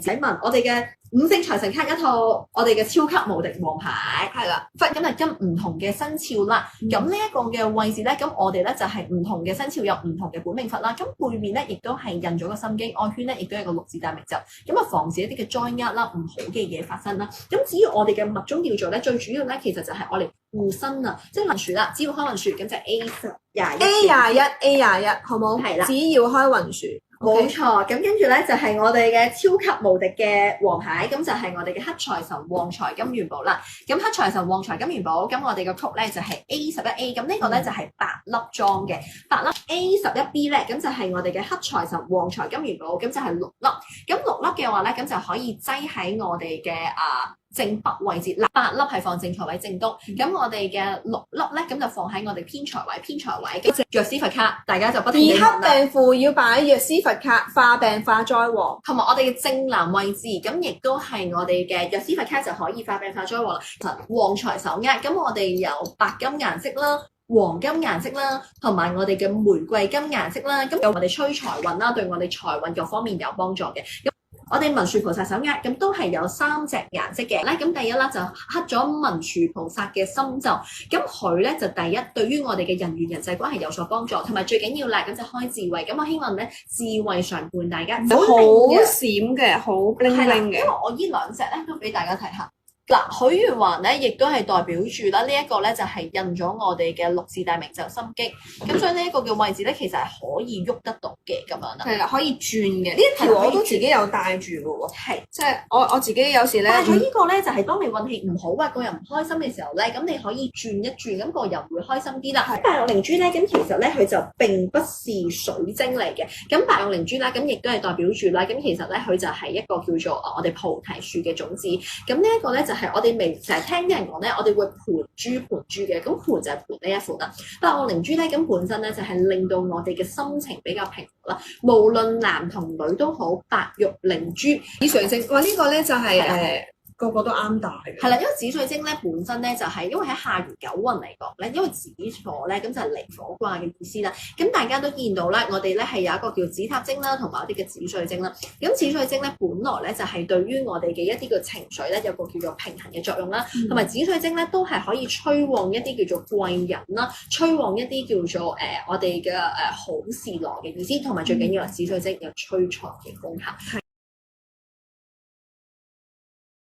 請問我哋嘅五星財神卡一套，我哋嘅超級無敵王牌係啦，咁就跟唔同嘅生肖啦。咁呢一個嘅位置咧，咁我哋咧就係唔同嘅生肖有唔同嘅本命佛啦。咁背面咧亦都係印咗個心經，外圈咧亦都有個六字大明咒，咁啊防止一啲嘅災厄啦、唔好嘅嘢發生啦。咁至於我哋嘅密宗叫做咧，最主要咧其實就係我哋護身啊，即係運樹啦。只要開運樹，咁就 A21，好冇？係啦只要開運樹。冇錯，咁跟住咧就係我哋嘅超級無敵嘅王牌，咁就係我哋嘅黑財神旺財金元寶啦。咁黑財神旺財金元寶，咁我哋嘅曲咧就係 A11A，咁呢個咧就係8粒裝嘅，8粒 A11B 咧，咁就係我哋嘅黑財神旺財金元寶，咁就係6粒。咁6粒嘅話咧，咁就可以擠喺我哋嘅正北位置，8粒係放正財位正東，咁我哋嘅6粒咧，咁就放喺我哋偏財位，咁藥師佛卡，大家就不停地二黑病符要擺藥師佛卡，化病化災禍。同埋我哋嘅正南位置，咁亦都係我哋嘅藥師佛卡就可以化病化災禍啦。旺財手握，咁我哋有白金顏色啦、黃金顏色啦，同埋我哋嘅玫瑰金顏色啦，咁有我哋催財運啦，對我哋財運各方面有幫助嘅。我哋文殊菩薩手握咁都係有3隻顏色嘅咧，咁第一啦就刻咗文殊菩薩嘅心咒，咁佢咧就第一對於我哋嘅人緣人際關係有所幫助，同埋最緊要啦咁就開智慧，咁我希望咧智慧上伴大家，好閃嘅，好 bling bling 嘅。因為我呢兩隻咧都俾大家睇下。嗱，許願環咧，亦都係代表住啦，呢一個咧就係印咗我哋嘅六字大明咒心經，咁所以呢一個嘅位置咧，其實係可以喐得到嘅咁樣啦。係啦，可以轉嘅。呢一條我都自己有帶住嘅喎。係，即係我自己有時咧。帶咗呢個咧，就係當你運氣唔好啊，個人唔開心嘅時候咧，咁你可以轉一轉，咁個人會開心啲啦。白玉靈珠咧，咁其實咧佢就並不是水晶嚟嘅，咁白玉靈珠啦，咁亦都係代表住啦，咁其實咧佢就係一個叫做我哋菩提樹嘅種子，咁呢一個咧就係我哋未成日聽啲人講咧，我哋會盤珠嘅，咁盤就係盤呢一款啦。白玉靈珠咧，咁本身咧就係令到我哋嘅心情比較平和啦，無論男同女都好，白玉靈珠以上升，哇！呢個咧就係個個都啱戴嘅。係啦，因為紫水晶咧本身咧就係因為喺下元九運嚟講咧，因為紫火咧咁就係離火卦嘅意思啦。咁大家都見到啦，我哋咧係有一個叫紫塔晶啦，同埋一啲嘅紫水晶啦。咁紫水晶咧本來咧就係對於我哋嘅一啲嘅情緒咧有個叫做平衡嘅作用啦，同埋紫水晶咧都係可以催旺一啲叫做貴人啦，催旺一啲叫做我哋嘅好事來嘅意思，同埋最緊要係紫水晶有催財嘅功效。